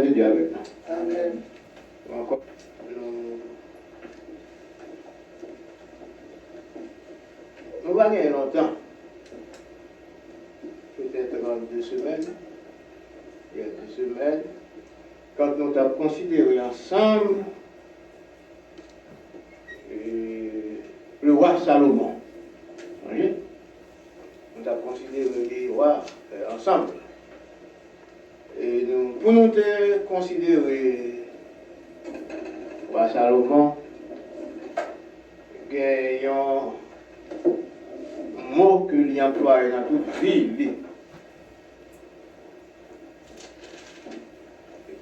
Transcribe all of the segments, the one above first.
de Dieu avec nous. Amen. Encore, nous va gagner longtemps. Peut-être dans 2 semaines. Il y a 2 semaines. Quand nous avons considéré ensemble le roi Salomon. Vous voyez? Nous avons considéré les rois ensemble. Et nous, pour nous considérer le roi Salomon, il y a un mot que l'on emploie dans toute vie.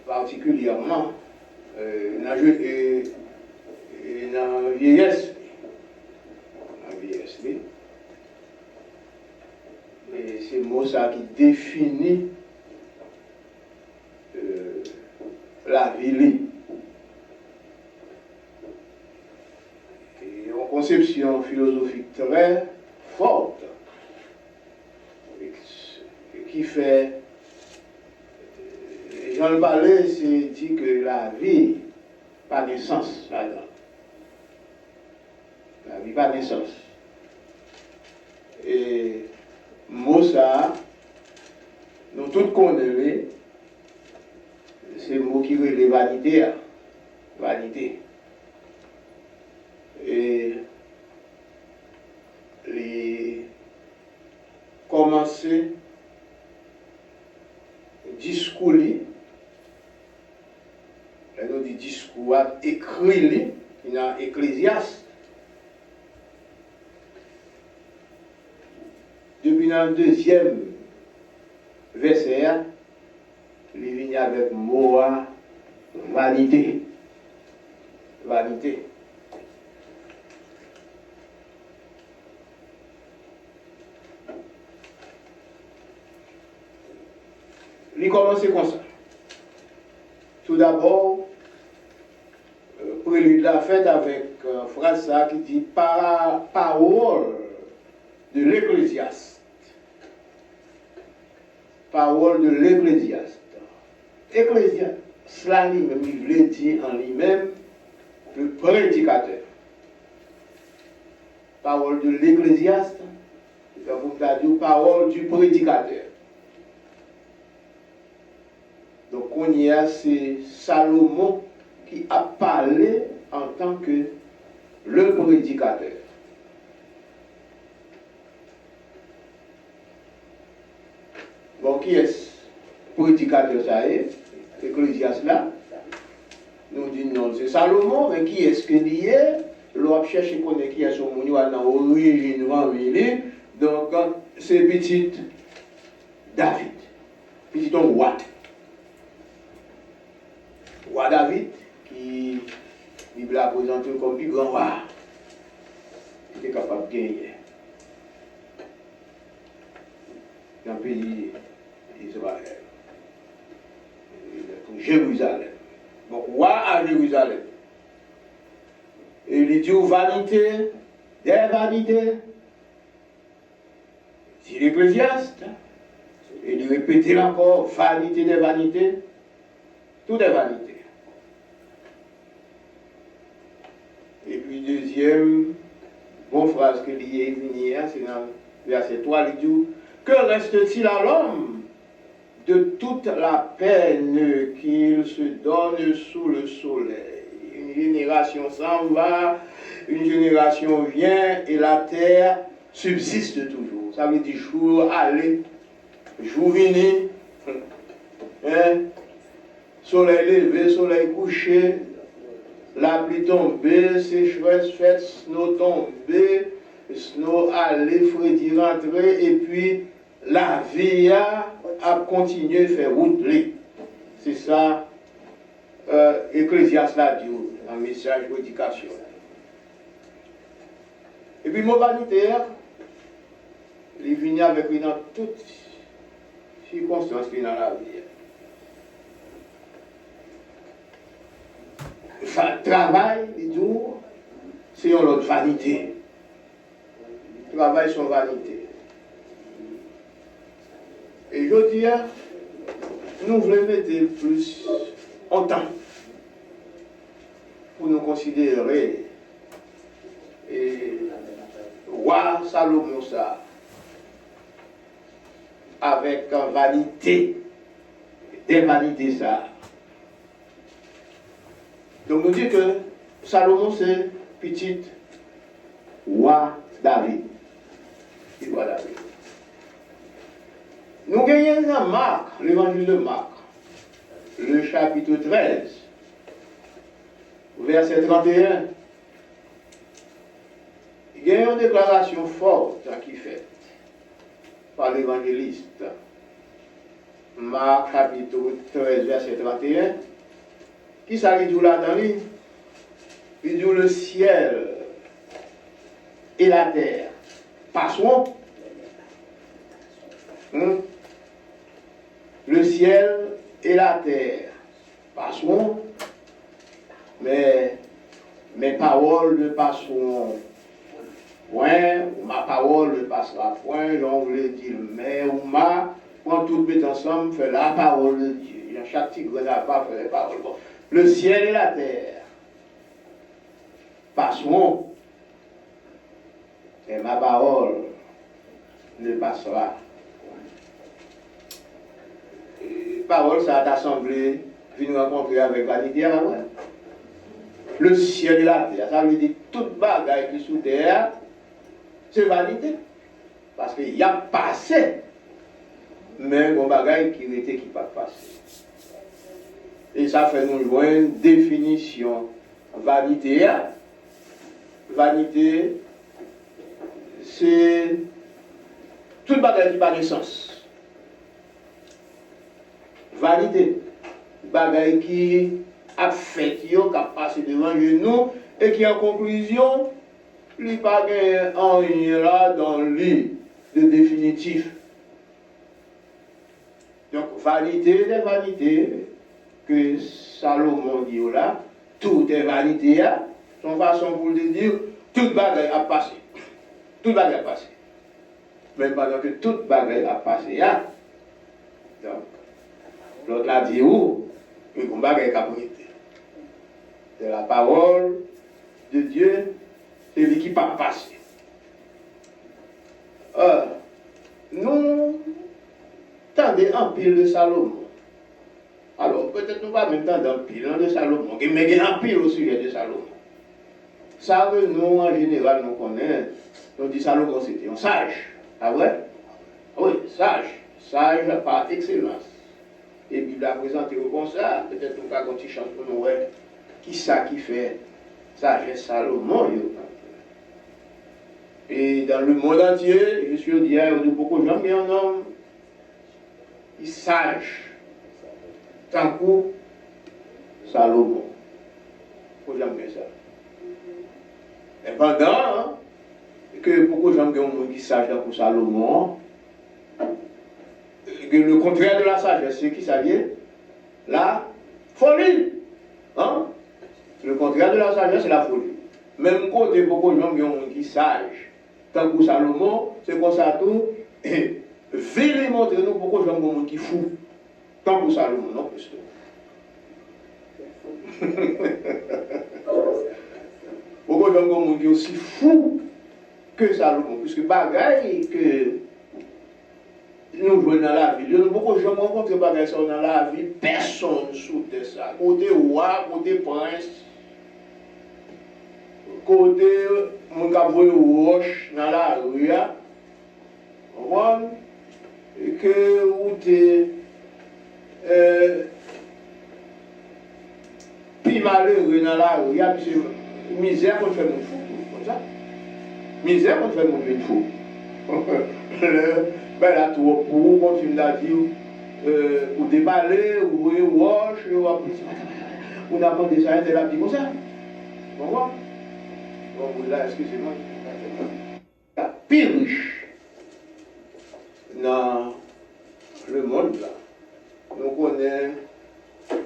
Particulièrement dans la vieillesse. Et c'est le mot ça qui définit la vie. Et une conception philosophique très forte qui fait. Jean le Palais c'est dit que la vie pas de sens là-dedans. La vie pas de sens. Et mot ça, nous tous connaissons, c'est le mot qui relève vanité. Vanité. Et les commencer discours. Nous dit discours écrit dans Ecclésiaste. Depuis dans le 2e verset, il vient avec mot vanité. Vanité. Il commence comme ça. Tout d'abord, prélude la fête avec une phrase qui dit parole de l'Ecclésiaste. Parole de l'Ecclésiaste. Ecclésiaste, cela lui-même, il veut dire en lui-même le prédicateur. Parole de l'Ecclésiaste, c'est-à-dire parole du prédicateur. Donc on y a, c'est Salomon qui a parlé en tant que le prédicateur. Bon, qui est-ce? Prédicateur, ça est, Ecclésiaste là. Nous disons non, c'est Salomon, mais qui est-ce qu'il y est? L'on cherche à connaître qui est son monde dans l'origine, donc c'est petit David, petit roi. Roi David, qui la Bible a présenté comme plus grand roi, qui était capable de gagner dans le pays d'Israël, Jérusalem. Donc, roi à Jérusalem. Et il dit aux vanités, des vanités. C'est l'Ecclésiaste. Et il répétait encore, vanité des vanités, tout des vanités. Et puis, deuxième, bonne phrase que l'il est venu, c'est dans verset 3, il dit, que reste-t-il à l'homme de toute la peine qu'il se donne sous le soleil? Une génération s'en va, une génération vient, et la terre subsiste toujours. Ça veut dire jour aller, jour venir, hein? Soleil levé, soleil couché, la pluie tombée, sécheresse faite, snow tombé, snow aller, freddy rentrer, et puis la vie a continué à faire route. C'est ça, Ecclésiaste l'a dit, un message d'éducation. Et puis, mon vanitaire, il vient avec lui dans toutes circonstances qui sont dans la vie. Travail, les jours, c'est une autre vanité. Travail, c'est une vanité. Et je dis, nous voulons mettre plus un temps pour nous considérer roi Salomon ça avec vanité, des vanités ça. Donc nous dit que Salomon c'est petit roi David. Petit roi David. Nous gagnons dans Marc, l'évangile de Marc, le chapitre 13, verset 31. Il y a une déclaration forte qui est faite par l'évangéliste. Marc chapitre 13, verset 31. Qui s'arrête là-dedans? Il dit le ciel et la terre passeront. Le ciel et la terre passeront, mais mes paroles ne passeront point, ma parole ne passera point, j'en voulais dire, mais ou ma, quand tout met ensemble, fait la parole de Dieu. Il y a chaque petit grenade pas fait les paroles. Bon. Le ciel et la terre passeront, et ma parole ne passera. Parole, ça a assemblé, venu rencontrer avec vanité à la voix. Le ciel et la terre, ça veut dire toute bagaille qui est sous terre, c'est vanité. Parce qu'il y a passé, mais il y a bagaille qui n'était qui pas passé. Et ça fait nous jouer une définition. Vanité, vanité, c'est toute bagaille qui n'a pas de sens. Vanité, bagaille qui a fait, qui a passé devant nous et qui en conclusion, il n'y a pas rien là dans le lit de définitif. Donc, vanité des vanités que Salomon dit là, tout est vanité, son façon pour le dire, toute bagaille a passé. Toute bagaille a passé. Même pendant que toute bagaille a passé, donc, l'autre a dit où? Le combat est capacité. C'est la parole de Dieu, c'est lui qui pas passé. Nous tendons un pile de Salomon. Alors, peut-être nous pas même tendre un pile de Salomon, mais il y a un pile au sujet de Salomon. Ça que nous, en général, nous connaissons, on dit Salomon c'était un sage. Ah ouais? Oui, sage. Sage par excellence. Et puis, la présenter comme ça, peut-être nous avons une petite chance pour nous voir qui ça qui fait sagesse Salomon. Et dans le monde entier, je suis dit, il y a beaucoup de gens qui en ont, ils sage, tant que Salomon. Beaucoup de gens qui ça. Et pendant que beaucoup de gens qui sage tant que Salomon, le contraire de la sagesse, c'est qui ça vient? La folie. Hein? Le contraire de la sagesse, c'est la folie. Même côté, beaucoup de gens qui sage, tant que Salomon, c'est comme ça tout. Et venez montrer nous beaucoup de gens qui fou. Tant que Salomon, non plus. Beaucoup de gens qui sont aussi fous que Salomon, puisque bagaille que nous jouons dans la vie. Nous beaucoup de gens rencontrent bagaille dans la vie, personne sous ça. Côté roi, côté prince, côté mon caboué roche dans la rue, et que vous êtes plus malheureux dans la rue, c'est misère qu'on fait mon fou, comme ça. Misère qu'on fait mon fou. Ben là, tout pour continuer à dire, ou déballer, ou wash, ou n'a pas des ça, de la vie comme ça. Bon, bon, là, excusez-moi. La pire riche dans le monde, là, nous connaissons,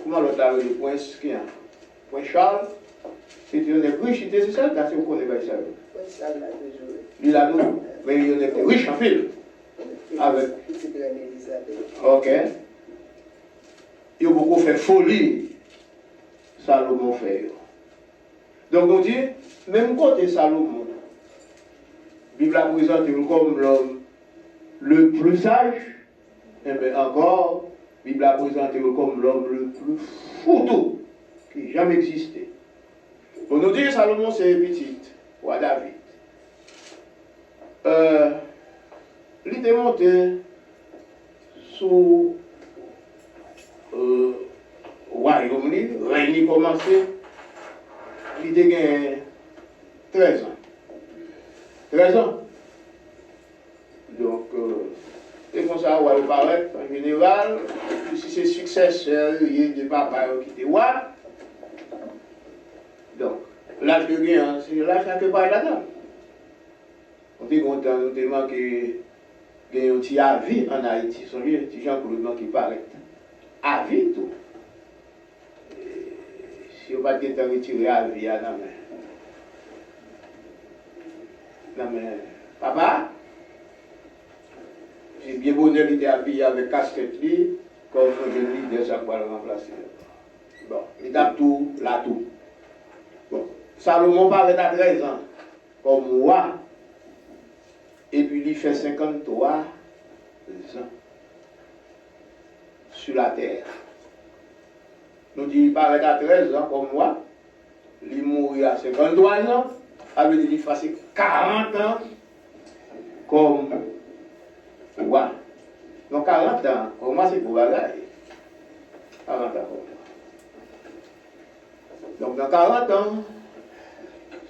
comment l'autre a le point Point Charles, c'était un riche, c'est ça, quand vous connaissez ça. Point Charles, là, toujours. Il a nous, mais il est riche en fil. Avec. Ok. Il a beaucoup fait folie Salomon fait. Donc on dit, même côté Salomon, la Bible a présenté comme l'homme le plus sage, et bien encore, la Bible a présenté comme l'homme le plus foutu qui ait jamais existé. On nous dit que Salomon c'est petit, roi David. Il était monté sous royaume, règne commencé, il était gagné 13 ans. 13 ans. Donc, et comme ça, on va paraître en général, si c'est successeur, il y a des papas qui étaient rois. Donc, l'âge de gain, c'est l'âge qui n'est pas là-dedans. On est content, nous avons manqué un petit avis en Haïti, son vieux petit Jean-Claude qui paraît. Avis tout. Si on ne va pas retirer avis, non mais, papa, j'ai bien bonheur d'être habillé avec casquette, comme je dis, ça va le remplacer. Bon, il a tout, là tout. Bon, Salomon paraît à 13 ans, comme roi, et puis il fait 53 ans sur la terre. Nous disons, il paraît à 13 ans, comme moi, il mourit à 53 ans, avec il fait 40 ans comme roi. Donc 40 ans, pour moi c'est pour bagaille. 40 ans comme moi. Donc dans 40 ans,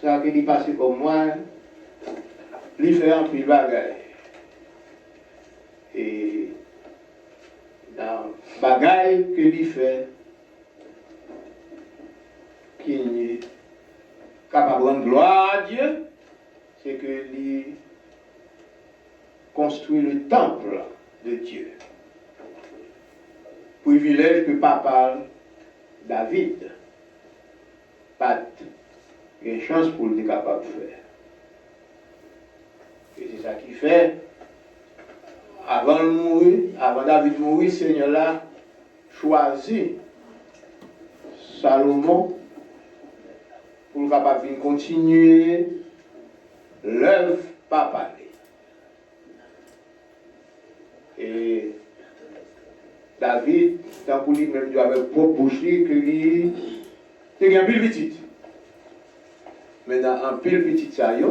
ça qui est passé comme moi, il fait un peu de bagaille. Et dans bagaille que il fait, qui est capable de rendre gloire à Dieu, c'est que il construit le temple de Dieu. Privilège que papa David pas une chance pour le capable de faire. Et c'est ça qui fait, avant de mourir, avant David de mourir, Seigneur là choisit Salomon pour le capable de continuer l'œuvre papa. Et David, tant que lui-même avec propre bouche, que lui, c'est un pile petit. Maintenant, en pile petit, ça y est,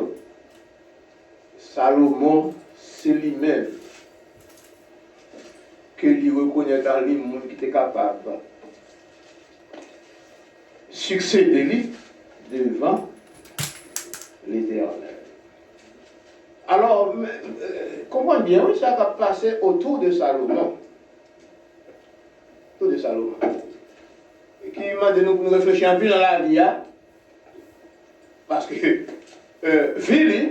Salomon, c'est lui-même que lui reconnaît dans lui, monde qui était capable de succéder lui devant l'Éternel. Alors, comprenez bien, oui, ça va passer autour de Salomon. Autour de Salomon. Et qui m'a dit nous réfléchir un peu dans la vie, hein? Parce que, vie,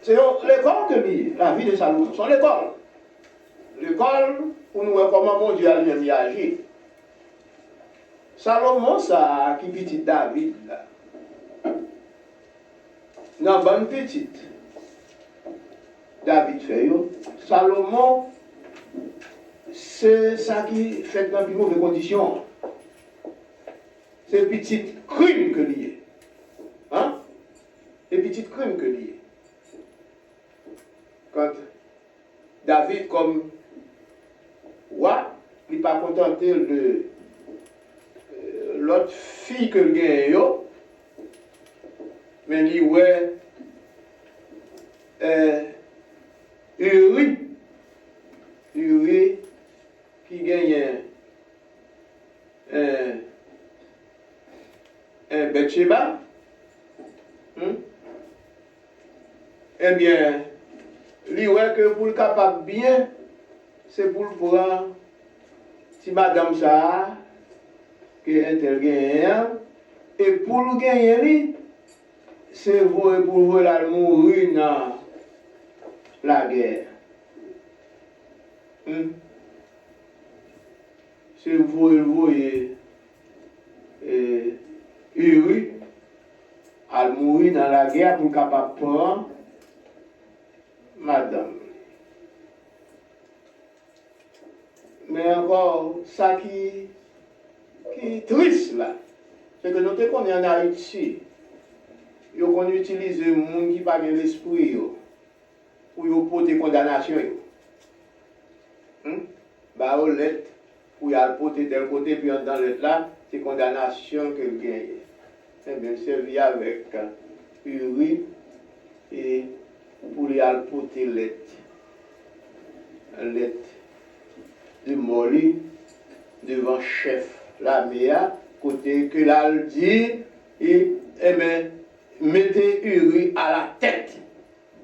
c'est l'école que dit, la vie de Salomon, c'est l'école. L'école pour nous voir comment mon Dieu a lui agir. Salomon, ça, qui petit David, là. Non, bonne petite. David fait, Salomon, c'est ça qui fait dans de mauvaises conditions. C'est petit crime que lié. Hein? C'est petit crime que lié. Quand David, comme roi, il n'est pas contenté de l'autre fille que le gagne, mais il ouais. Uri qui gagne un Bathsheba, eh bien, lui ouais que pour le capable bien, c'est pour le prendre si madame ça, que elle gagne, et pour le gagner, c'est pour la mourir dans la guerre. C'est vous voyez Uri à mourir dans la guerre pour capable prendre madame. Mais encore, ça qui qui est triste là, c'est que nous te connaissons en Haïti, qu'on utilise les gens qui pas bien l'esprit pour porter condamnation. Bah, on lettre, pour y aller porter tel côté, puis dans l'autre là, c'est condamnation que gagne. Eh bien, servi avec Uri et pour y aller porter lettre de Moli devant chef la MEA, côté que là le dit, et bien, mettez Uri à la tête.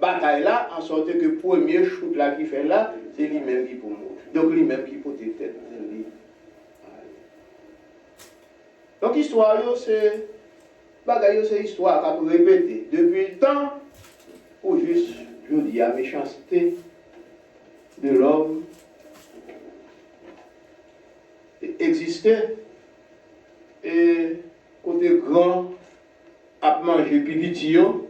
Bataille là, en sorte que le premier shoot là qui fait là, c'est lui-même qui pour mourir. Donc lui-même qui pour tête. Donc l'histoire, c'est histoire qu'on peut répéter depuis le temps, ou juste, je dis, la méchanceté de l'homme existait, et côté grand, à manger pipitio,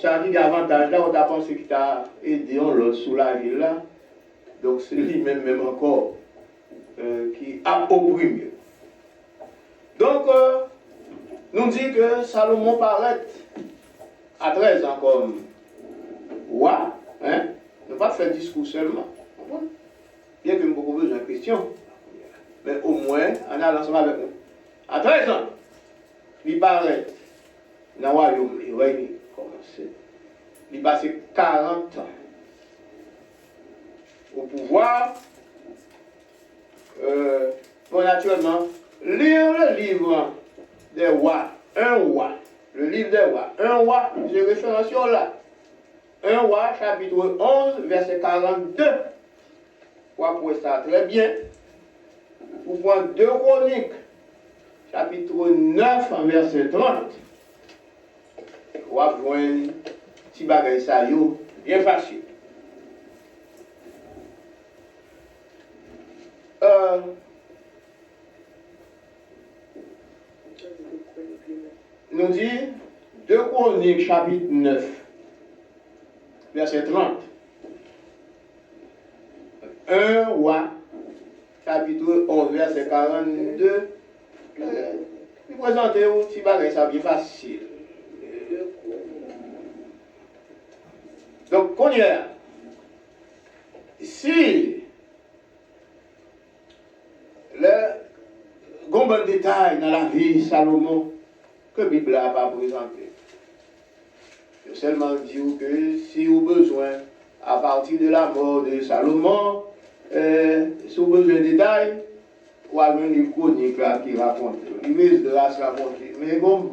ça a dit avantage là, on a pensé qu'il t'a aidé, on l'a soulagé là, donc c'est lui-même encore qui a opprimé. Donc, nous dit que Salomon paraît à 13 ans comme roi, hein, ne pas faire discours seulement. Bien que nous avons beaucoup besoin de questions, mais au moins, on a l'ensemble avec nous. À 13 ans, il paraît dans le royaume, il va commencer. Il passe 40 ans au pouvoir. Pour naturellement lire le livre des rois, un roi, le livre des rois, un roi, j'ai référence là. Un roi, chapitre 11, verset 42. Pour voir ça très bien. Pour prendre 2 Chroniques, chapitre 9, verset 30. On va voir un petit bagage ça, bien facile. Nous dit 2 Chroniques, chapitre 9, verset 30. Un roi, chapitre 11, verset 42. Il présente un petit bagage ça bien facile. Donc, qu'on y est, si le bon détail dans la vie de Salomon que la Bible n'a pas présenté, je seulement dire que si vous avez besoin, à partir de la mort de Salomon, si vous avez besoin de détails, ou à un livre chronique qui raconte, il risque de la raconter, mais il y a un bon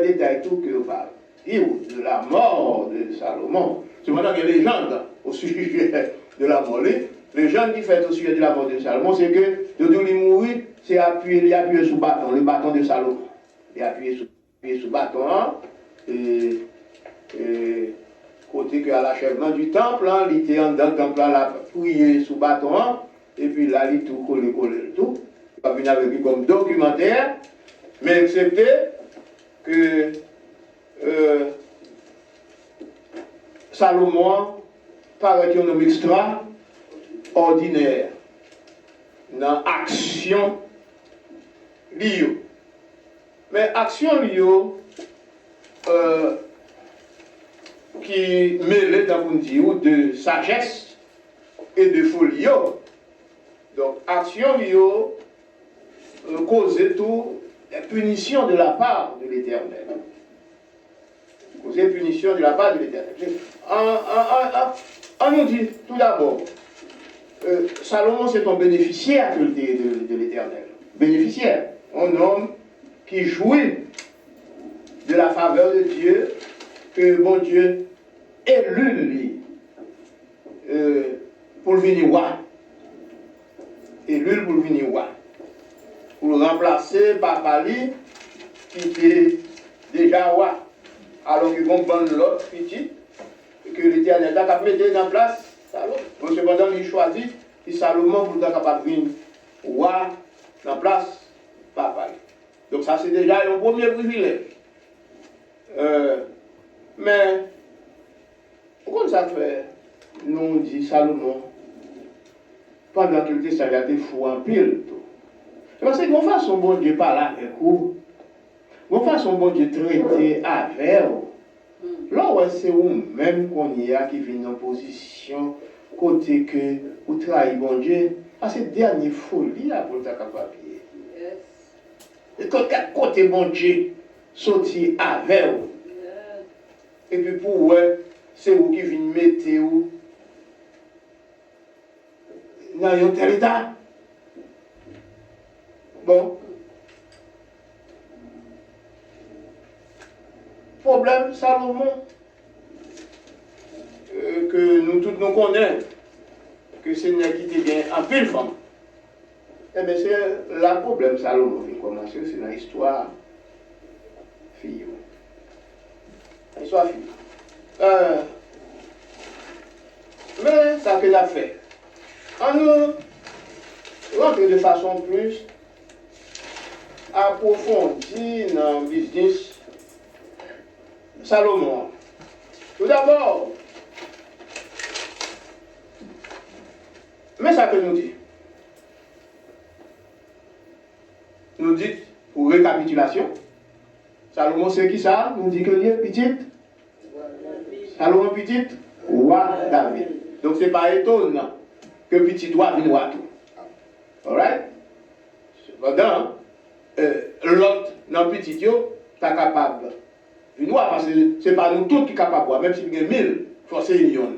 détail tout que vous parlez. De la mort de Salomon. C'est maintenant qu'il y a des légendes au sujet de la mort. Les légendes qui fait au sujet de la mort de Salomon, c'est que de il mourir, c'est il a appuyé sur le bâton de Salomon. Il a appuyé sur le bâton, et côté qu'à l'achèvement du temple, il était dans le temple, il a appuyé sur le bâton, et puis là, il tout collé, tout. Il va venir avec lui comme documentaire, mais excepté que Salomon paraît un homme extraordinaire dans l'action liée. Mais action liée qui mêle de sagesse et de folie. Donc action liée cause tout la punition de la part de l'Éternel. Causer punition de la part de l'Éternel. On nous dit tout d'abord, Salomon c'est un bénéficiaire de l'Éternel. Bénéficiaire, un homme qui jouit de la faveur de Dieu, que bon Dieu élu lui pour le venir roi. Élu pour le venir roi. Pour le remplacer par Pali, qui était déjà roi. Alors que bon l'autre petit, que l'Éternel a mis en place, Salomon. Cependant, il choisit Salomon pour être capable de venir roi en place par Pali. Donc ça c'est déjà un premier privilège. Mais pourquoi ça fait, nous dit Salomon, pendant qu'il était ça, il a été fou en pile. C'est parce que mon façon bon Dieu parle avec vous. Mon façon bon Dieu traiter avec vous. Là où c'est vous-même qu'on y a qui vient en position côté que vous trahissez bon Dieu, à cette dernière folie là pour le capable. Et quand côté bon Dieu sorti avec vous. Et puis pour vous, c'est vous qui venez mettre vous dans un tel état. Bon. Problème Salomon, que nous tous nous connaissons, que c'est une qui te gagne en pile femme. Eh bien, c'est le problème Salomon qui commence, c'est dans l'histoire fille. L'histoire fille. Mais ça fait l'affaire. En nous rentrer de façon plus approfondie dans le business Salomon. Tout d'abord, mais ça que nous dit. Nous dit, pour récapitulation, Salomon c'est qui ça? Nous dit que lui est petit. Salomon petit, roi David. Donc c'est pas étonnant que petit roi vienne roi tout. Alright? Cependant, l'autre, dans petit yo, pas capable. Une roi, parce que c'est pas nous tous qui sommes capables, même si il y a 1000, forcément,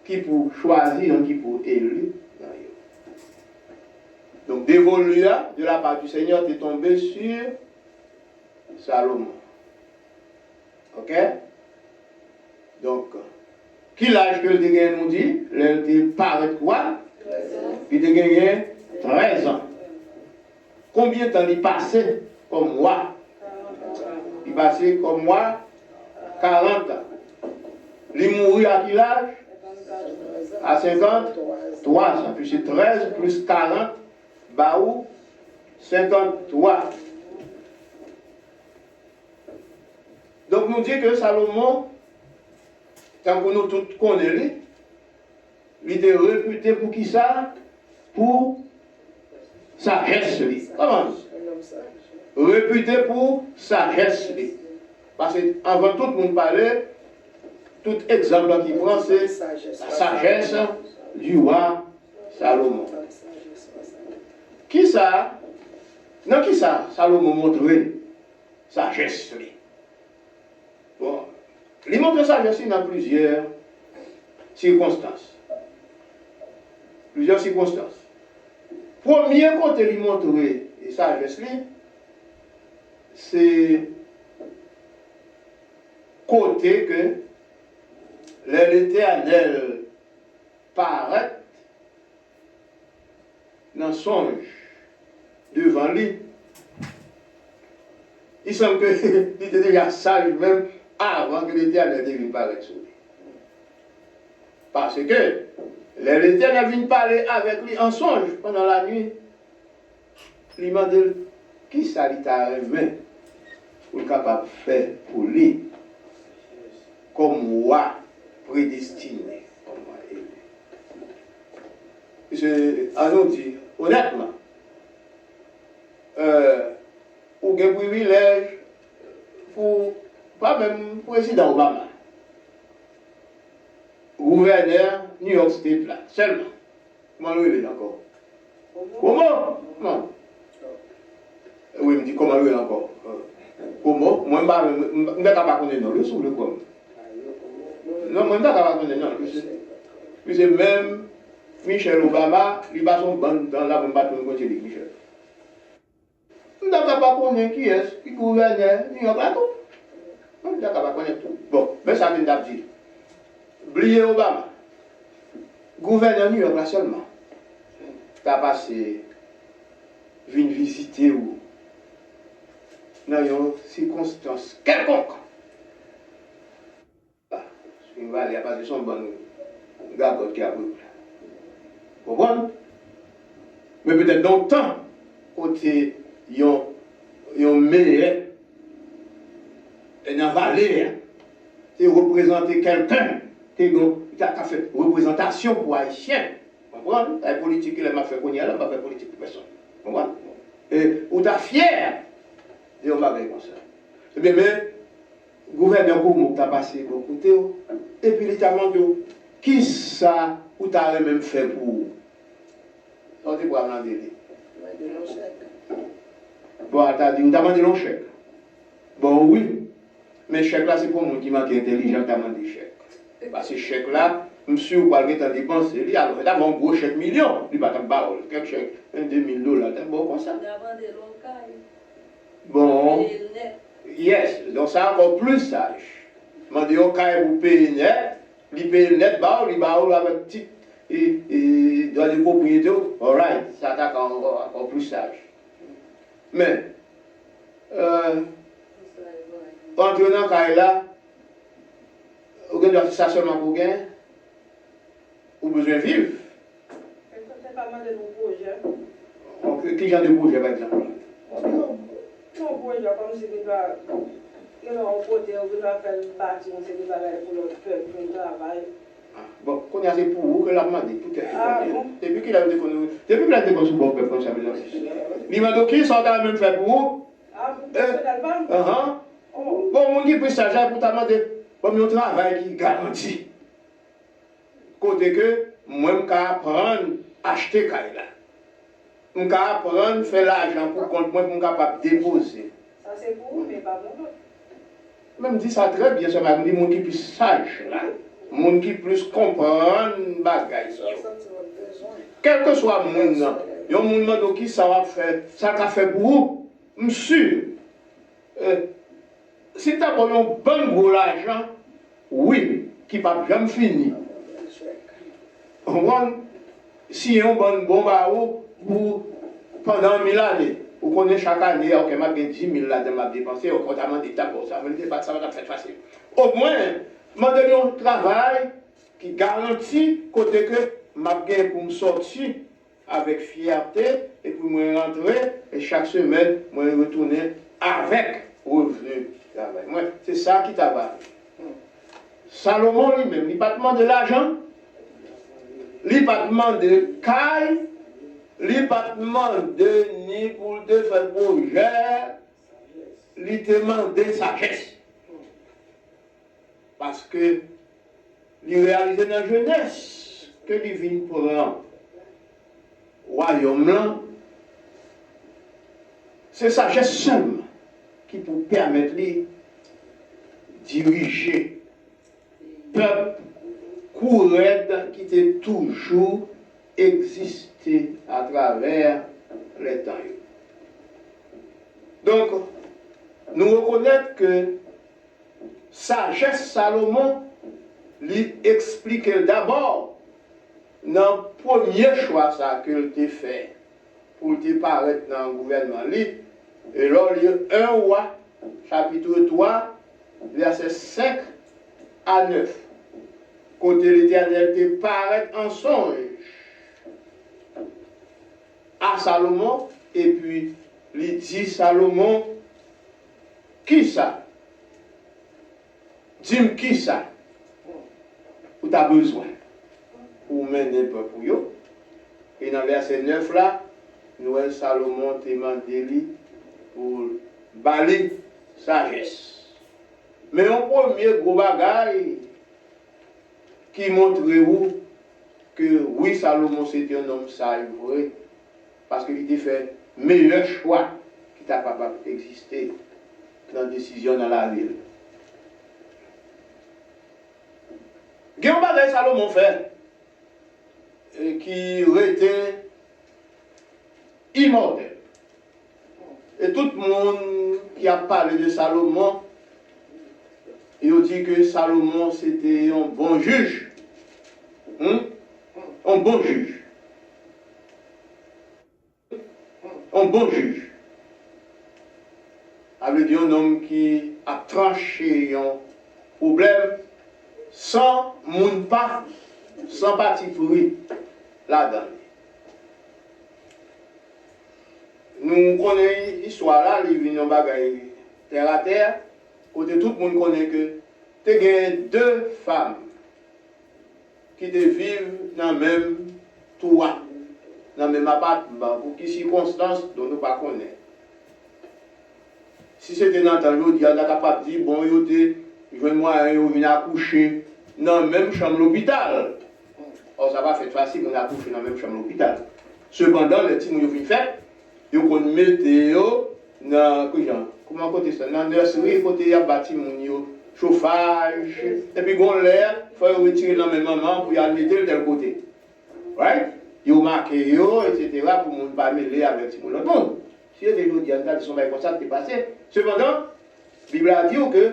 qui pour choisir, qui pour élire. Donc, dévolu de la part du Seigneur est tombé sur Salomon. Ok? Donc, qui l'âge que le dégât nous dit? Il paraît quoi? Il a gagné 13 ans. Combien de temps il passait comme moi? Il passait comme moi 40 ans. Il mourit à quel âge? À 53 ans. Puis c'est 13 plus 40, bah où? 53. Donc nous dit que Salomon, tant que nous tous connaissons, il était réputé pour qui ça? Pour sagesse. Comment? Réputé pour sagesse. Parce qu'avant tout le monde parlait, tout exemple qui prend, c'est la sagesse du roi Salomon. Qui ça? Non, qui ça? Salomon montrait sagesse. Bon, il montre sagesse dans plusieurs circonstances. Plusieurs circonstances. Premier côté, il montrait sagesse, c'est côté que l'Éternel paraît dans songe devant lui. Il semble qu'il était déjà sage même avant que l'Éternel vienne paraître sur lui. Parce que l'Éternel vient parler avec lui en songe pendant la nuit. Il m'a dit, qui ça lui t'a aimé pour capable de faire pour lui comme moi prédestiné. À nous dire, honnêtement, ou un privilège pour, pas même président Obama, gouverneur New York State là, seulement. Comment il est encore? Comment? Non. Oui, il me dit comment il est encore? Comment? Moi, je ne vais pas connaître non, le sous le quoi. Non, moi, je ne vais pas connaître non. Puis c'est même Michelle Obama, il va son bande dans la bombe de côté de Michel. Je ne vais pas connaître qui est, qui gouverneur New York là tout. Je ne vais pas connaître tout. Bon, mais ça vient d'abdir. Oubliez Obama. Gouverneur New York là seulement. Tu as passé, vient visiter où? Dans une circonstance quelconque. Il va aller à passer son bon garde qui a pris. Vous comprenez? Mais peut-être dans le temps, côté yon meilleur, et en vallée, c'est représenter quelqu'un, qui a fait représentation pour Haïtien. Vous comprenez? La politique, il m'a fait connaître, elle m'a fait politique pour personne. Vous comprenez? ou t'as fier de un bagage comme ça. Eh bien, mais, le gouverneur Koumouk t'a passé beaucoup de temps, et puis il t'a demandé, qui ça ou t'as même fait pour vous? On dit quoi, demander? Bon, t'as dit, ou t'as demandé un chèque? Bon, oui, mais chèque là, c'est pour moi qui manque intelligent, t'as demandé chèque. Parce que chèque là, monsieur, ou pas le temps dépenser, alors, t'as un gros chèque million, il va t'en barrer, quelques chèques, $1-2 000, t'as bon comme ça. Bon, yes, donc ça encore plus sage. Mandez au cas où vous payez net, il paye net, il va avec petit, et dans les propriétés, alright, ça attaque encore plus sage. Mais, entre dans le cas là, vous avez ça seulement pour gagner, ou besoin de vivre. C'est pas mal de nos projets. Donc, quel genre de projet, par exemple? Non, projet comme si vous avez un côté, vous avez fait une partie, on s'est dit pour le peuple, pour le travail. Bon, qu'on a c'est pour vous que l'a demandé, tout est fait. Depuis qu'il a dit qu'on se bon peuple comme ça, il m'a dit qui sont dans la même fait pour vous? Ah, vous personnellement? Bon, mon qui peut s'agir pour demander, comme un travail qui garantit. Côté que, moi, je peux apprendre à acheter Kaila. Je peux apprendre à faire l'argent pour compte moi, pour être capable de déposer. Ça, c'est pour vous, mais pas pour nous. Même dit ça très bien, ça m'a dit, mon qui plus sage là. Mon qui plus comprendre bagay. Quel que soit le monde, il y a un monde qui ça va faire, ça va faire pour vous, monsieur. Si tu as un bon gros argent, oui, qui ne va jamais finir. Si il y a un bon barreau pour pendant 1000 années, vous connaissez chaque année, ok, je vais 10 000 là de ma dépenser, au compte à d'état pour ça, ça va être facile. Au moins, je vais un travail qui garantit côté que je vais pour me sortir avec fierté et pour me rentrer et chaque semaine, je vais retourner avec revenu. C'est ça qui t'a parlé. Salomon lui-même, il n'a pas demandé de l'argent, il n'a pas demandé de caille, il n'a pas demandé ni pour te faire projet, il te demandé sagesse. Parce que il réalisait dans la jeunesse que il vient prendre royaume là, c'est sagesse seule qui peut permettre de diriger le peuple courant qui était toujours existé à travers les temps. Donc, nous reconnaissons que sagesse Salomon lui explique d'abord dans le premier choix ça qu'il t'a fait pour te paraître dans le gouvernement. Et là, il y a 1 roi, chapitre 3, verset 5 à 9. Côté l'Éternel te paraît en songe à Salomon, et puis il dit Salomon, qui ça? Dis-moi qui ça? Où tu as besoin pour mener le peuple pour eux. Et dans le verset 9 là, Noël Salomon te demandé pour balayer sagesse. Mais un premier gros bagage qui montre que oui, Salomon c'était un homme sage, vrai, parce qu'il a fait meilleur choix qui t'a capable d'exister dans la décision dans la ville. Il y a un bagage Salomon fait qui était immortel. Et tout le monde qui a parlé de Salomon, il a dit que Salomon c'était un bon juge. Un bon juge. Un bon juge. Avait dit un homme qui a tranché un problème sans moun pas, sans parti pris là-dedans. Nous connaissons l'histoire là, il vient en bagaille terre à terre, côté tout le monde connaît que tu as 2 femmes qui vivent dans le même toit, dans le même appartement, pour quelle circonstance dont nous ne connaissons pas. Si c'était dans le temps, il y a capable de dire, bon, je vais moi, je viens accoucher dans la même chambre de l'hôpital. Or, ça va faire facile de accoucher dans la même chambre de l'hôpital. Cependant, les petits, ils viennent faire, ils vont mettre dans, comment côté ça, dans la nurserie, côté il y a bâti chauffage, et puis quand l'air, il faut retirer dans la même maman pour y aller mettre de tel côté. Right? Ils ont marqué, etc., pour ne pas mêler avec tout le monde. Si il y a des gens qui sont comme ça, c'est passé. Cependant, la Bible a dit que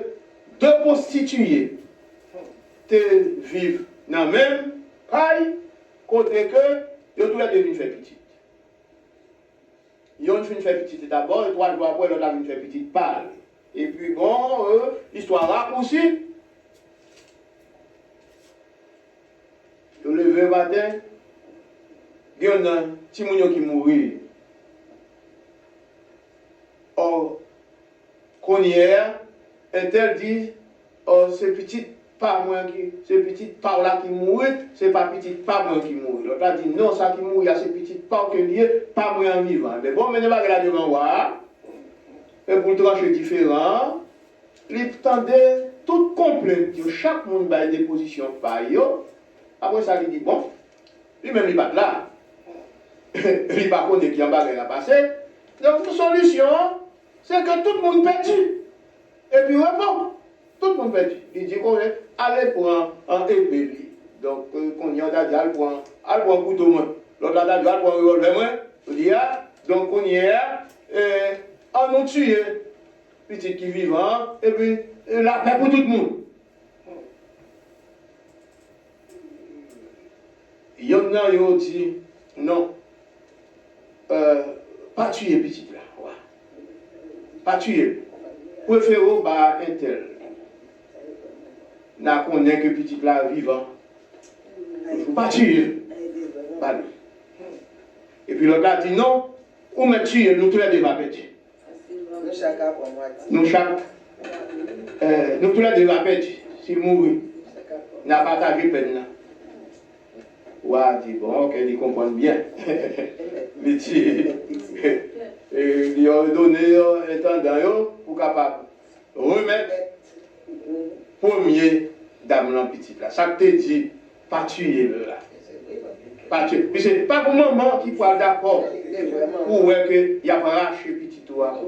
deux prostituées vivent dans le même paille, côté que ils ont tous les deux fait petite. Ils ont fait petite d'abord, et 3 jours après, ils ont fait petite pâle. Et puis bon, histoire raccourcie. Ils ont levé le matin, il y a un petit moun qui mourit. Or, qu'on y est, elle dit, oh, c'est petit pas moi qui, c'est petit pas là qui mourit, c'est pas petit pas moi qui mourit. L'autre a dit, non, ça qui mourit, c'est petit pas que lié, pas moi en vivant. Mais bon, mais ne pas regarder devant moi, et pour trancher différent, il tendait tout complet, chaque monde a des positions par yo. Après ça, il dit, bon, lui-même, il va là. Il ne pas connaître qui en bas va passer. Donc, la solution, c'est que tout le monde perdu. Et puis, bon, tout le monde perdu. Il dit qu'on est allé pour un épée. Donc, qu'on y a dit, allez pour un couteau moins. L'autre a dit, allez pour un revolver moins. Il dit, donc, on y est, on nous tue, petit qui vivant, et puis, la paix pour tout le monde. Il y en a qui ont dit, non, pas tuer petit là. Ouais. Pas tuer. Préférez un tel. N'a connaît que petit là vivant. Pas tuer. Pas lui. Et puis l'autre a dit non, on me tuer, nous tous les deux va perdre. Nous tous les deux va perdre. S'il mourit, n'a pas partagé peine là. Ouais, dit bon, ok, il comprend bien. Il dit, il a donné un intendant pour capable remettre premier dame dans petit là. Ça te dit, pas tuer là. Pas tuer. Mais c'est pas pour maman qui soit d'accord pour voir qu'il y a pas arraché petit toi.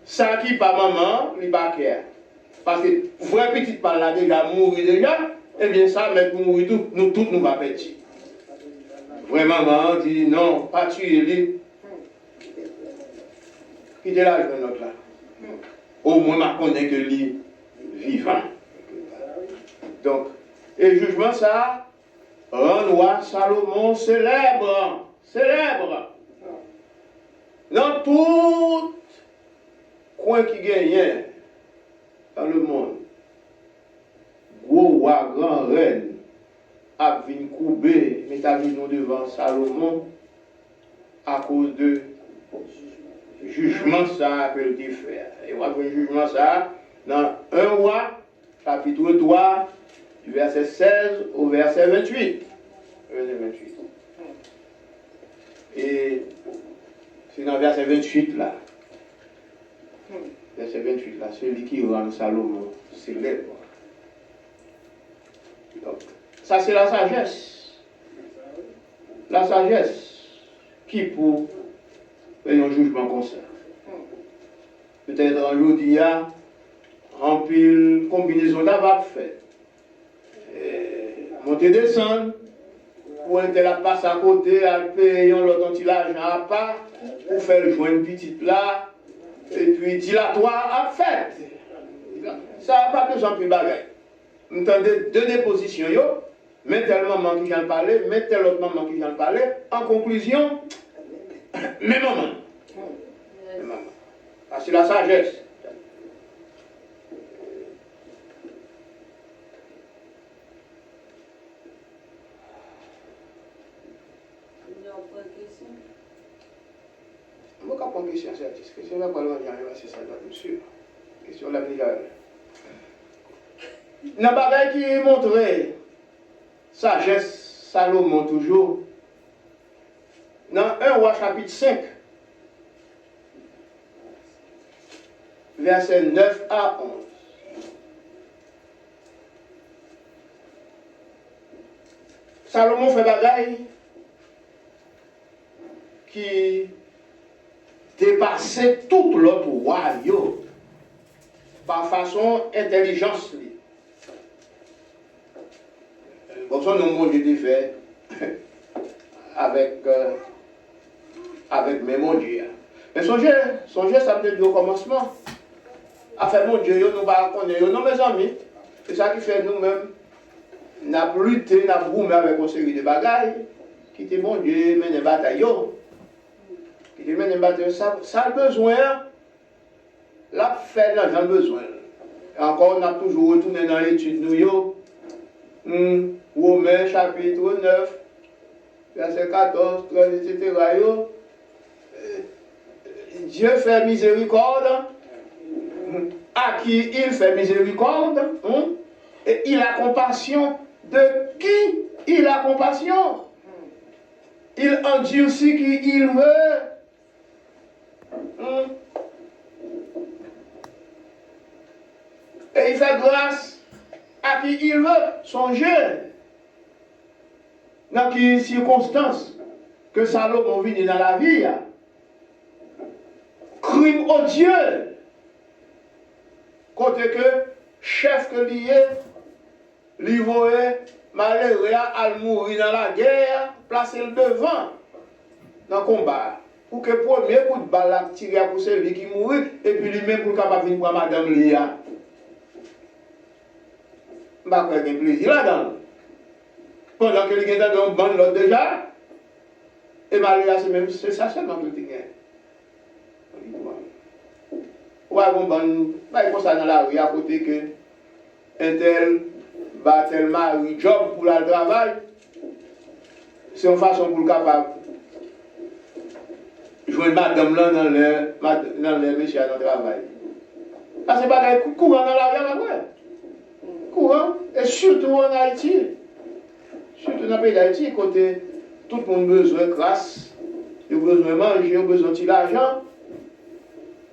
Ça qui pas maman, il pas care. Parce que vrai petit par là déjà mourir déjà. Eh bien, ça, mais pour mourir, nous tous nous va perdre. Vraiment, maman dit non, pas tuer lui. Quittez là, je vais notre là. Au moins, je connais que lui vivant. Donc, et jugement, ça, un roi Salomon célèbre. Dans tout coin qui gagne dans le monde. Gros roi, grand reine, a venu couper, mais a venu devant Salomon à cause de jugement ça que le faire. Et on va voir jugement ça dans 1 roi, chapitre 3, du verset 16 au verset 28. Verset 28. Et c'est dans le verset 28 là. Verset 28 là, celui qui rend Salomon célèbre. Donc, ça c'est la sagesse. La sagesse qui pour faire un jugement comme ça. Peut-être un jour il y a en pile combinaison d'avoir fait. Monter descendre, pour un tel passe à côté, à payer l'autre dont il a l'argent à part, pour faire jouer une petite là, et puis dilatoire à fait. Ça n'a pas besoin de plus bagaille. Vous entendez deux dépositions, mais tel maman qui vient de parler, mais tel autre maman qui vient de parler. En conclusion, mais maman. Ah, c'est la sagesse. Je ne vais pas prendre question, c'est question là, c'est ça, monsieur. Question là, dans le bagage qui montrait sagesse Salomon toujours, dans 1 Roi chapitre 5, versets 9 à 11. Salomon fait bagaille qui dépassait tout l'autre royaume par façon intelligence. Bon, ça, nous, mon Dieu, fait avec mes mon Dieu. Mais songez, ça me dit au commencement. Enfin, mon Dieu, nous ne connaissons pas, non, mes amis. C'est ça qui fait nous-mêmes. Nous avons lutté, nous avons boumé avec une série de bagailles. Qui était mon Dieu, mener bataille. Qui était mener bataille. Ça a besoin. Là, fait, là, j'ai besoin. Et encore, on a toujours retourné dans l'étude nous. Romains chapitre 9, verset 14, 13, etc. Dieu fait miséricorde. À qui il fait miséricorde. Et il a compassion de qui il a compassion. Il endurcit qui il veut. Et il fait grâce à qui il veut. Songez dans quelles circonstances que Salomon vit dans la vie. Crime odieux. Côté que chef que lié, livré, malheureux, à mourir dans la guerre, placer le devant dans le combat. Pour que le premier coup de balle tiré pour celui qui mourit, et puis lui-même pour capable venir pour madame Lia. Je ne vais pas faire plaisir là-dedans. Pendant que les gens ont bande l'autre déjà, et Maria, c'est ça seulement que tu gagnes. Ouais, bon, il faut ça dans la rue à côté que un tel va tellement un job pour le travail. C'est une façon pour le capable. Jouer madame là dans les messieurs dans le travail. Ça, c'est pas courant dans la vie, ouais. Courant, et surtout en Haïti. Surtout dans le pays d'Haïti, côté tout le monde a besoin de grâce, il a besoin de manger, il a besoin d'argent.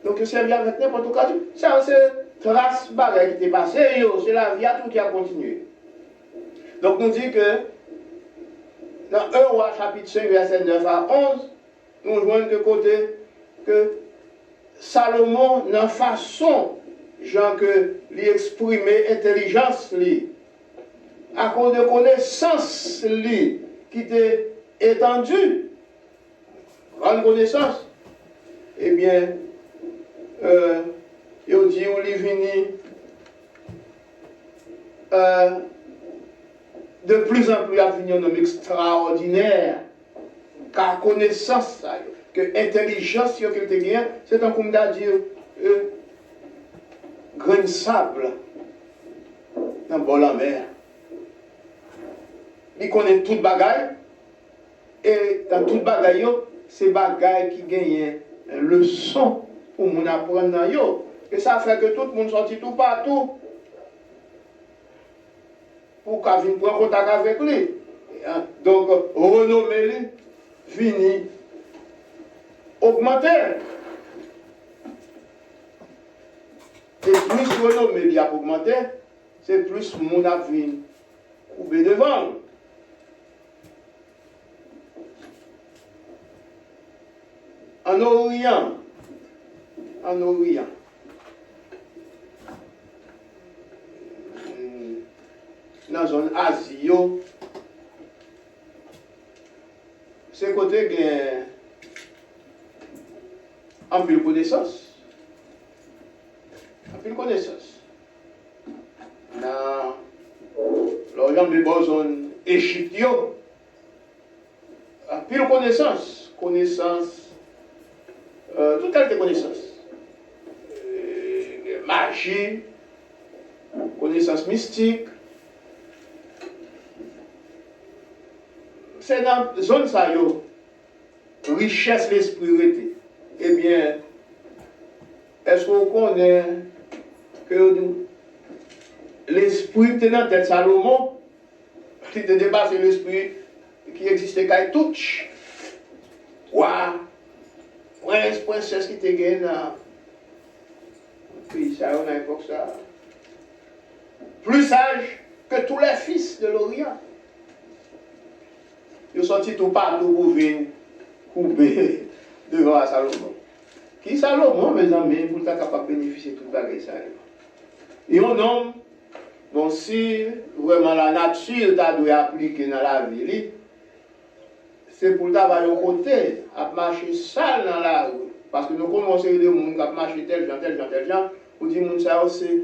Donc, c'est bien avec n'importe quoi. Ça, c'est trace barre qui est passée, c'est la vie à tout qui a continué. Donc, nous dit que dans 1 Roi chapitre 5, verset 9 à 11, nous voyons de côté que Salomon, dans façon, genre que lui exprimer intelligence, lui, à cause de connaissance, lui, qui était étendue, grande connaissance, eh bien, il dit où il vini de plus en plus à venir un homme extraordinaire, car connaissance, que intelligence, c'est un comme dire grain de sable dans le bol en mer. Il connaît toute bagaille, et dans toute bagaille, c'est bagaille qui gagne leçon pour mon apprendre dans yo. Et ça fait que tout le monde sortit tout partout pour qu'il vienne prendre contact avec lui. Donc, renommer lui, fini, augmenter. Et plus renommer lui a augmenté, c'est plus mon avenir couper devant. En Orient, dans la zone Asie, c'est côté qui est en pile connaissance. En pile connaissance. Dans l'Orient de la zone Égypte, en pile connaissance. Toute qualité de connaissance. Magie, connaissance mystique. C'est dans la zone ça, richesse l'esprit. Eh bien, est-ce qu'on connaît que l'esprit était dans la tête de Salomon, qui te dépasse l'esprit qui existait quand touch. Roi, prince, princesse qui était gagné dans le pays, ça, on a l'époque ça. Plus sage que tous les fils de l'Orient. Ils sont sortis tout partout pour venir couper devant Salomon. Qui Salomon, mes amis, pour être capable de bénéficier de tout ça. Et un homme, bon, si vraiment la nature t'a dû appliquer dans la vie, c'est pour travailler au côté, à marcher sale dans la rue. Parce que nous commençons des gens qui marchent tel genre, pour dire que ça c'est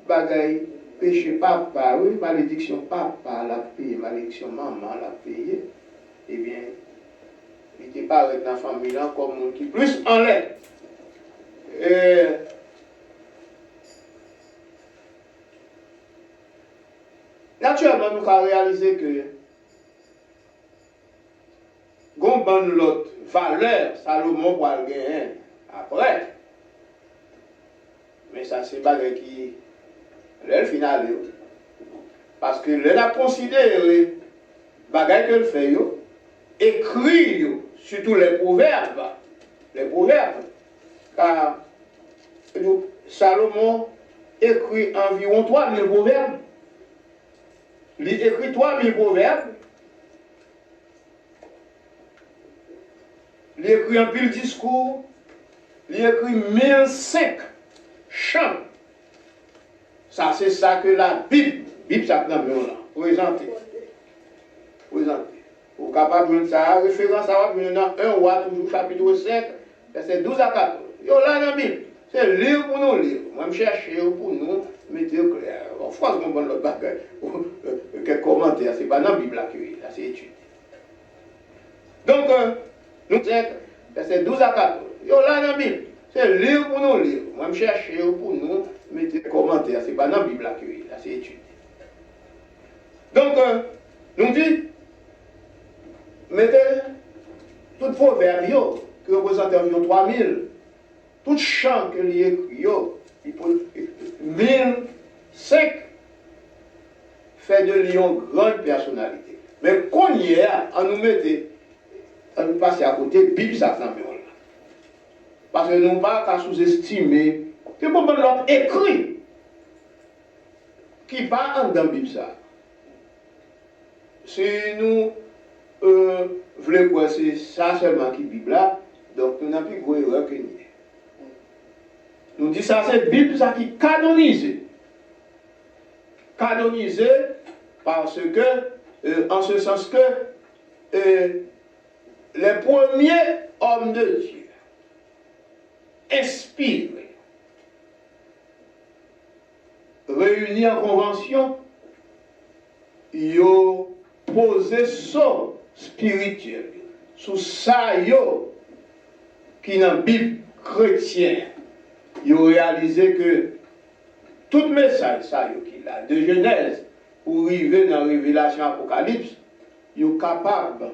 bagaille, péché papa, oui, malédiction papa l'a payé, malédiction maman l'a payé. Eh bien, il n'était pas avec la famille là comme nous qui plus en l'air. Naturellement, nous avons réalisé que Gomban l'autre valeur, Salomon va le gagner après. Mais ça, c'est pas qui est le final. Parce que l'elle a considéré bagay que le fait, écrit surtout les proverbes. Car Salomon écrit environ 3000 proverbes. Il écrit 3000 proverbes. Il écrit un pile discours. Il écrit 1005 chants. Ça, c'est ça que la Bible, ça prend bien là, présentée. Vous êtes capable de ça, référence à dans 1 roi, toujours chapitre 5, verset 12 à 14. Yo là dans la Bible, c'est lire pour nous lire. Moi, je cherche pour nous mettre clair. En France, on prend l'autre bagage. Quelques commentaires, c'est pas dans la Bible là, c'est étudié. Donc, nous sommes verset 12 à 14. Yo là dans la Bible, c'est lire pour nous lire. Moi, je cherche pour nous mettre commentaires, c'est pas dans la Bible là, c'est étudié. Donc, nous disons, mettez tout proverbe qui représente environ 3000, tout chant que l'y écrit, 1005 fait de lui une grande personnalité. Mais qu'on y est, on nous mettait, on nous passe à côté, Bible ça là. Parce que nous pas qu'à sous-estimer, c'est pour l'autre écrit qui va dans la Bible ça. Si nous voulons quoi, c'est ça seulement qui est Bible là, donc nous n'avons plus de erreur que nous. Nous disons ça, c'est Bible ça qui est canonisé. Canonisé parce que, en ce sens que les premiers hommes de Dieu, inspirés, réunis en convention, ils ont posé son spirituel sous ça qui dans la Bible chrétienne, ils ont réalisé que tout message ça qui là de Genèse pour arriver dans la révélation Apocalypse, ils sont capables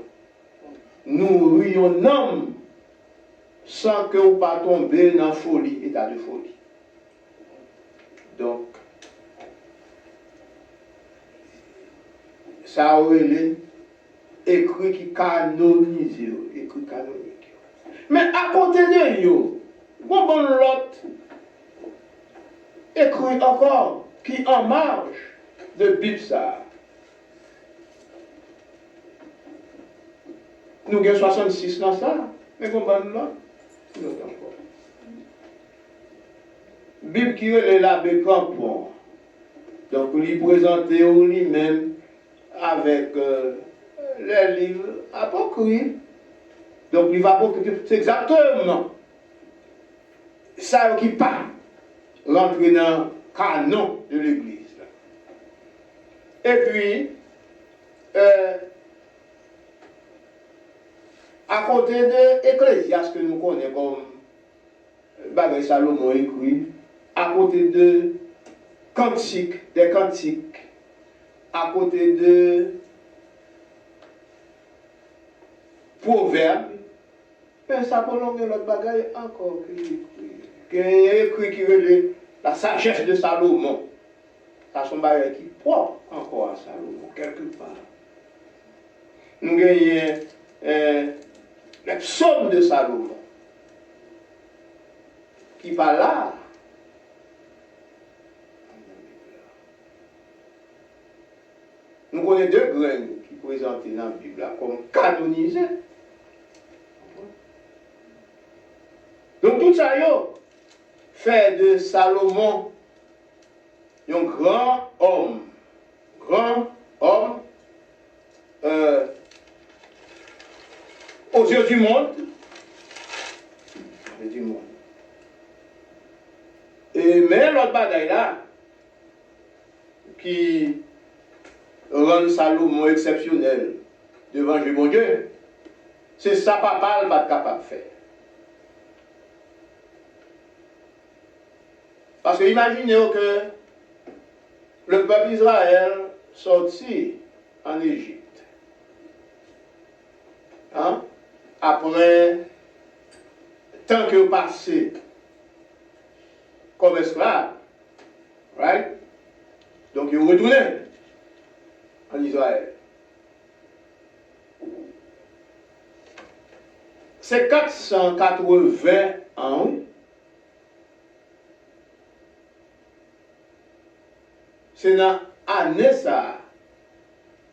de nourrir un homme sans que vous pas tomber dans la folie, état de folie. Donc, ça a écrit qui canonisé, écrit canonique. Mais à côté de eux, bon l'autre écrit encore qui en marge de Bible ça. Nous avons 66 dans ça, mais bon l'autre, nous encore. Bible qui est l'abbé Campon. Donc, il présentait lui-même avec les livres apocryphes. Donc, les livres apocryphes, c'est exactement ça qui part rentrer dans le canon de l'Église. Et puis, à côté de Ecclésiaste que nous connaissons comme Bagay Salomon écrit, à côté de cantiques, des cantiques, à côté de proverbes, mais ça prolonge l'autre bagaille encore qui est écrit qui est la sagesse de Salomon. Ça son bagaille qui propre encore à Salomon, quelque part. nous gagnons le psaume de Salomon, qui parle là. Nous connaissons deux graines qui présentent dans la Bible comme canonisées. Donc tout ça, fait de Salomon un grand homme aux yeux du monde. Et mais l'autre bagaille là, qui rend Salomon exceptionnel devant le bon Dieu, c'est ça papa pas capable de faire. Parce que imaginez que le peuple d'Israël sorti en Égypte. Hein? Après tant que passé comme esclave, right? Donc ils retournaient en Israël. C'est 480 ans. C'est dans l'année ça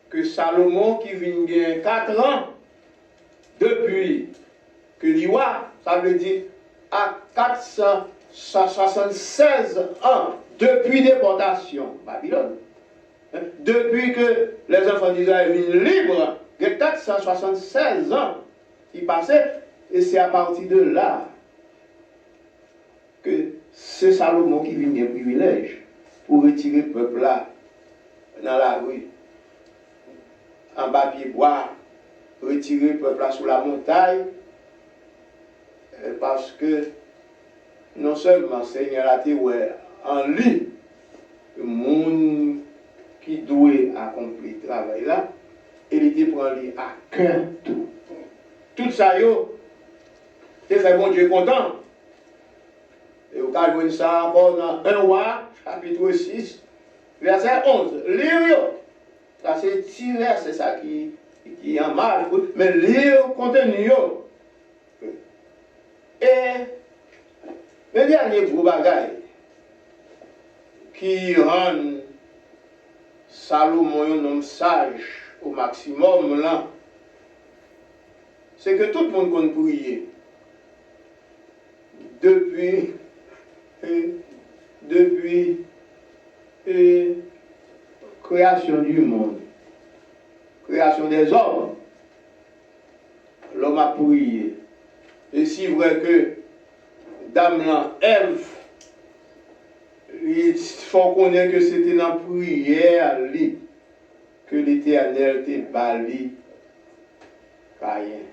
que Salomon qui vient gagner 4 ans depuis que l'Iwa, ça veut dire à 476 ans depuis déportation Babylone. Depuis que les enfants d'Israël viennent libres, il y a 476 ans qui passaient, et c'est à partir de là que c'est Salomon qui vient gagner privilège pour retirer le peuple là dans la rue, en bas pied bois, retirer le peuple là sous la montagne, parce que non seulement Seigneur a été en lui, le monde qui doit accomplir le travail là, il était pour lui à cœur tout. Tout ça, c'est fait bon Dieu content. Et vous avez ça encore dans 1 Roi, chapitre 6, verset 11. Lire, ça c'est petit verset, ça qui est en mal, mais lire le contenu. Et le dernier gros bagage qui rend Salomon un homme sage au maximum là, c'est que tout le monde compte prier. Depuis création du monde, création des hommes, l'homme a prié. Et si vrai que Dame Ève, il faut connaître que c'était dans la prière que l'Éternel t'a bali Caïn.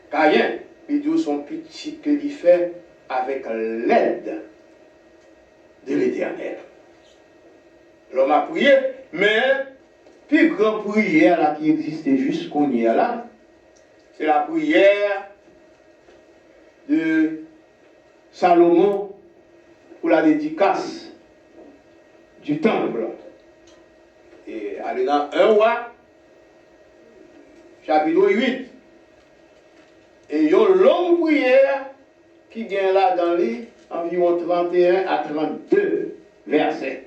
Caïn, il dit son petit que il fait avec l'aide de l'Éternel. L'homme a prié, mais plus grande prière là, qui existait jusqu'au hier là, c'est la prière de Salomon pour la dédicace du temple. Et allez dans 1 Roi, chapitre 8. Et il y a une longue prière qui vient là dans les environ 31 à 32 versets.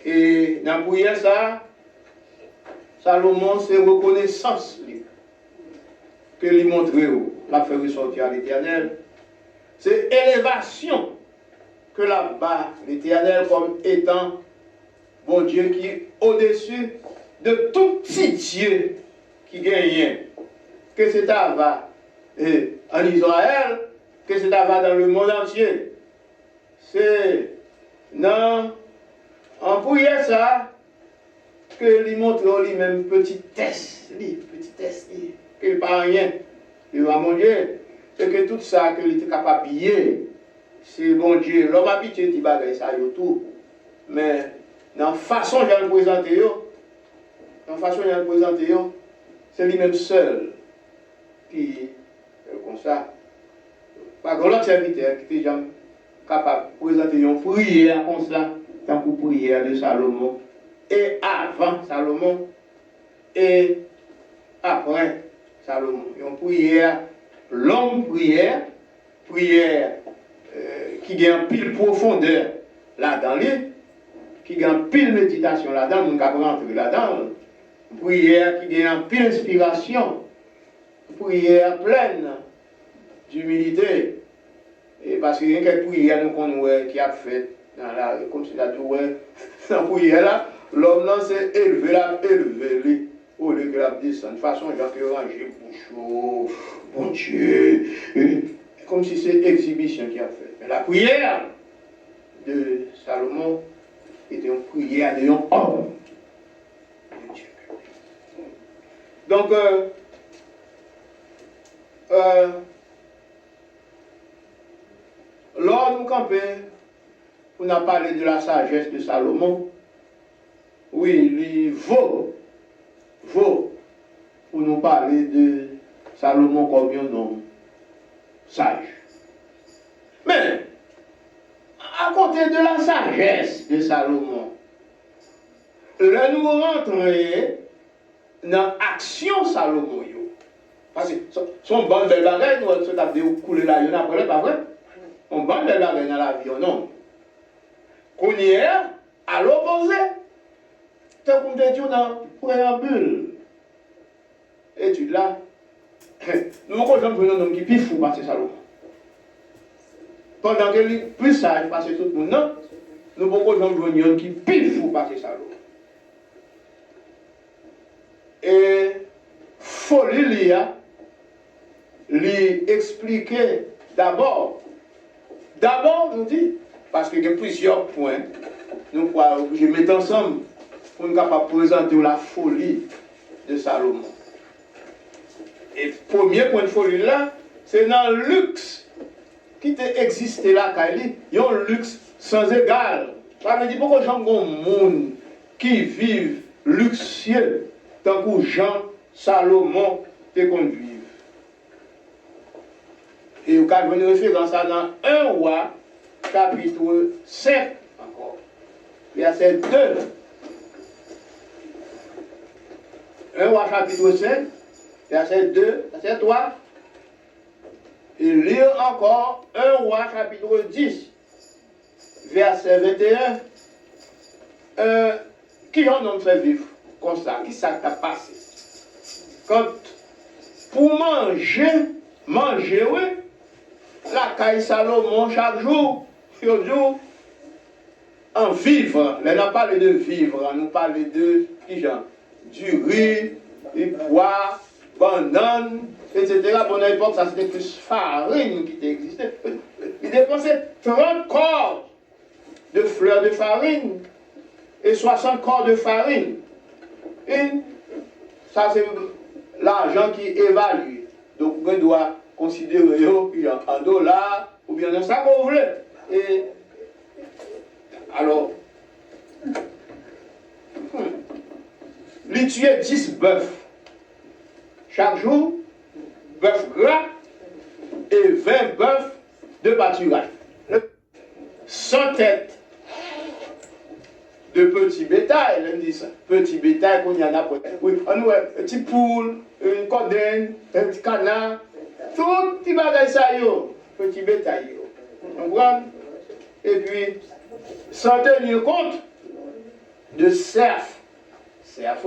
Et dans la prière, ça, Salomon, c'est reconnaissance que lui montre, l'a fait ressortir à l'Éternel. C'est élévation que là-bas, l'Éternel comme étant bon Dieu qui est au-dessus de tout petit Dieu qui gagne. Que c'est avant en Israël, que c'est avant dans le monde entier. C'est non, en prière ça, que lui montre lui-même petit test, qu'il pas rien. Il va mon Dieu, c'est que tout ça que il était capable de payer, c'est bon Dieu. L'homme habitué dit bagaille ça yo tout, mais dans la façon dont je le présente, c'est lui-même seul qui comme ça. Par contre, l'autre serviteur qui était capable de présenter une prière comme ça, tant que prière de Salomon, et avant Salomon et après Salomon. Une prière, longue prière, qui a une pile profondeur là-dedans, qui a une pile méditation là-dedans, on peut rentrer là-dedans. Prière qui a une pile inspiration, prière pleine d'humilité. Et parce qu'il y a quelques prières nous connaissons qui a fait dans la, comme tu l'as dit, dans la prière là, l'homme là s'est élevé au lieu que la descendre. De façon, genre que ranger bouchon, bon Dieu, comme si c'est exhibition qu'il a fait. Mais la prière de Salomon était une prière de homme de Dieu. Donc, lors nous camper, on a parlé de la sagesse de Salomon. Oui, il vaut pour nous parler de Salomon comme un homme sage. Mais, à côté de la sagesse de Salomon, là nous rentrons dans l'action Salomon. Parce que son bon bel bagage, nous avons coulé là, il y en a pas vrai? On bande bel bagage dans la vie, non? Qu'on y est, à l'opposé, tant qu'on te dit dans le préambule, étude là, nous avons un homme qui est plus fou parce que Salomon. Pendant que lui plus sage parce que tout le monde, non, nous avons un homme qui est plus fou parce que Salomon. Et folie lui expliquer d'abord, nous dit, parce qu'il y a plusieurs points, nous pourrons obligés de mettre ensemble pour nous capables de présenter la folie de Salomon. Et le premier point de folie là, c'est dans le luxe qui existé là, il y a un luxe sans égal. Ça veut dire pourquoi les gens ont un monde qui vivent luxueux, tant que Jean Salomon te conduit. Et vous avez une référence dans 1 roi, chapitre 5, encore, verset 2. 1 roi, chapitre 5, verset 2, verset 3. Et lire encore 1 roi, chapitre 10, verset 21. Qui en homme fait vivre comme ça? Qui ça t'a passé? Quand pour manger, oui, la caille Salomon chaque jour, en vivre. Là, on a parlé de vivre, on nous parle de qui genre? Du riz, du pois, banane, etc. Bon, à l'époque, ça c'était plus farine qui existait. Il dépensait 30 corps de fleurs de farine et 60 corps de farine. Et ça, c'est l'argent qui évalue. Donc, on doit considérer en dollars ou bien dans ça qu'on veut. Et alors, il tuait 10 bœufs chaque jour, bœuf gras et 20 bœufs de pâturage. 100 têtes de petits bétail, on dit ça. Petit bétail qu'on y en a pour. Oui, on a un petit poule, une cordenne, un petit canard, tout petit bagage ça yo, petit bétail yo. On voit. Et puis, sans tenir compte de cerf. Cerf,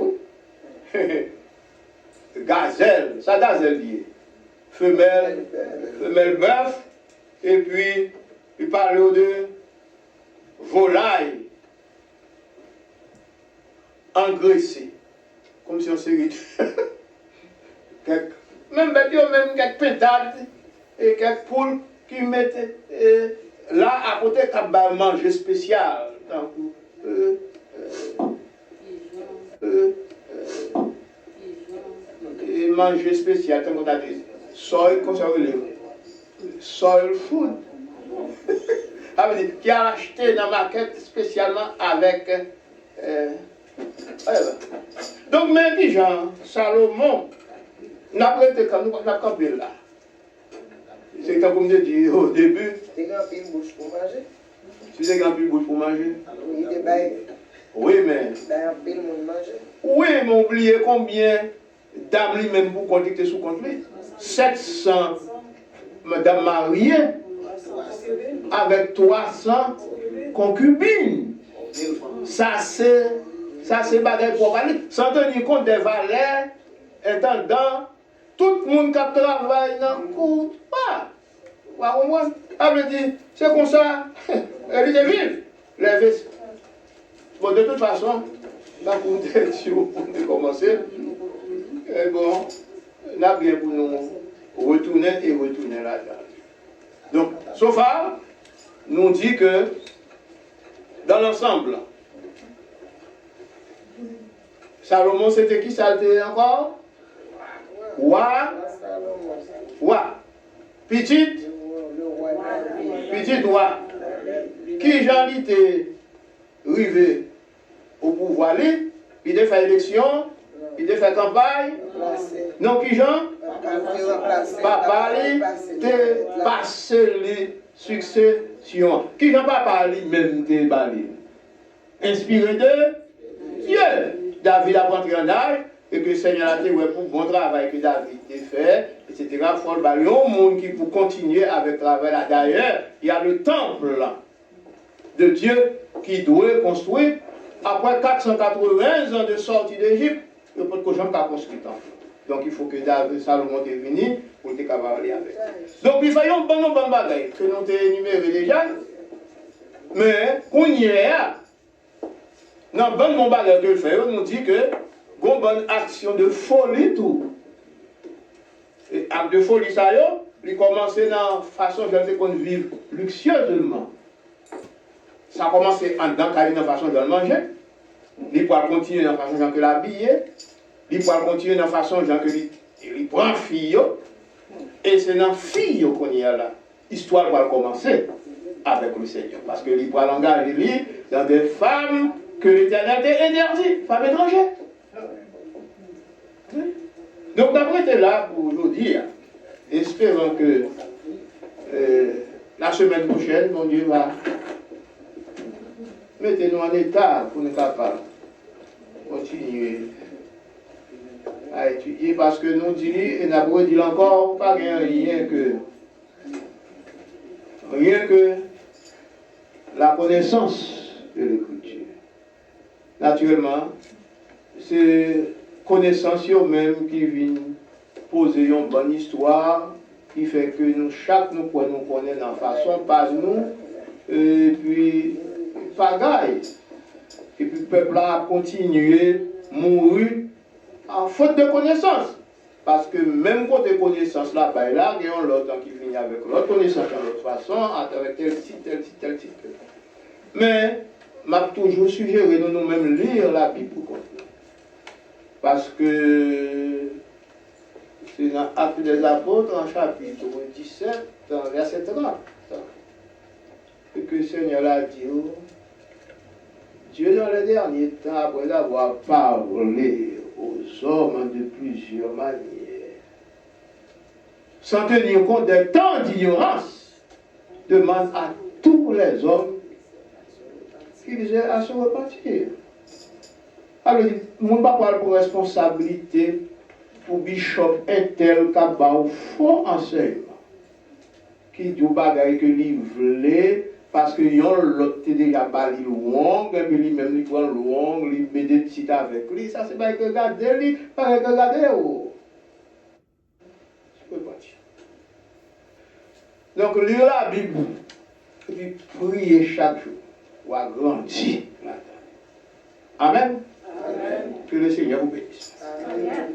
gazelle, ça gazelle lié. Femelle bœuf, et puis, il parle de volaille engraissée. Comme si on s'est dit. Même quelques pétales et quelques poules qui mettaient là à côté d'un manger spécial. Et manger spécial, comme on a dit. Soil, comme ça veut dire. Soil food. Ça veut dire qui a acheté dans la market spécialement avec. Donc, même dit Jean, Salomon, n'a pas été comme nous, n'a campé là. C'est comme je dis au début. C'est grand pile bouche pour manger. C'est grand pile bouche pour manger. Oui, des bails. Oui, mais. Oui, mais oubliez combien d'âmes lui-même pour conduire sous compte lui. 700 madame mariée avec 300 concubines. Ça, c'est bagage pour parler. Sans tenir compte des valeurs, intendant, tout le monde qui travaille dans le coup. Elle me dit, c'est comme ça, elle est vive. Bon, de toute façon, la protection pour commencer, et bon, là, bien pour nous retourner là-dedans. Donc, Sophar nous dit que, dans l'ensemble, Salomon, c'était qui ça était encore? Wa. Petite Wa. Qui j'en était arrivé au pouvoir, il a fait élection, il a fait campagne. Non, qui j'en? Papa, il a passé les successions. Qui j'en papa, lui-même, il a inspiré de Dieu. David a rentré en âge et que le Seigneur a dit ouais, pour bon travail que David a fait, etc. Il faut le monde qui pour continuer avec le travail là. D'ailleurs, il y a le temple là, de Dieu qui doit construire après 480 ans de sortie d'Égypte. Il n'y a pas de gens qui ont construit le temple. Donc il faut que David, Salomon est venu pour être capable d'aller avec. Donc il faut un bon bagage que nous avons énuméré déjà. Mais qu'on y est, dans le bon bagage que le fait, on nous dit que une bonne action de folie tout. Et acte de folie, ça y est, il commence dans la façon de vivre luxueusement. Ça a commencé dans la façon de manger. Il peut continuer dans la façon de l'habiller. Il peut continuer dans la façon de il prend fille. Et c'est dans la fille qu'on y a là. L'histoire va commencer avec le Seigneur. Parce que il peut l'engager dans des femmes que l'Éternel a interdit, femmes étrangères. Donc d'après tu es là pour nous dire, espérons que la semaine prochaine, mon Dieu va mettre-nous en état pour nous capables de continuer à étudier parce que nous disons, et nous dit encore, pas rien que la connaissance de l'Écriture. Naturellement, c'est connaissance même qui vient poser une bonne histoire qui fait que nous, chaque nous connaît dans la façon, pas nous, et puis pagaille. Et puis le peuple a continué à mourir en faute de connaissance. Parce que même côté connaissance là, il y a l'autre qui finit avec l'autre connaissance de l'autre façon, avec tel titre. Mais m'a toujours suggéré de nous-mêmes lire la Bible pour comprendre. Parce que c'est dans l'Acte des Apôtres, en chapitre 17, verset 30, que le Seigneur a dit, Dieu dans les derniers temps, après avoir parlé aux hommes de plusieurs manières, sans tenir compte des temps d'ignorance, demande à tous les hommes qu'ils aient à se repentir. Alors, mon papa pour responsabilité pour bishop intel qui a un faux enseignement qui dit bagaille que lui voulait parce que l'autre déjà bali louang et puis lui-même il prend louang, il met des petites avec lui, ça c'est pas que regarder lui, pas que regarder oh. Je peux pas dire. Donc lire la Bible et puis prier chaque jour pour agrandir là-dedans. Amen. Amen. Que le Seigneur vous bénisse. Amen.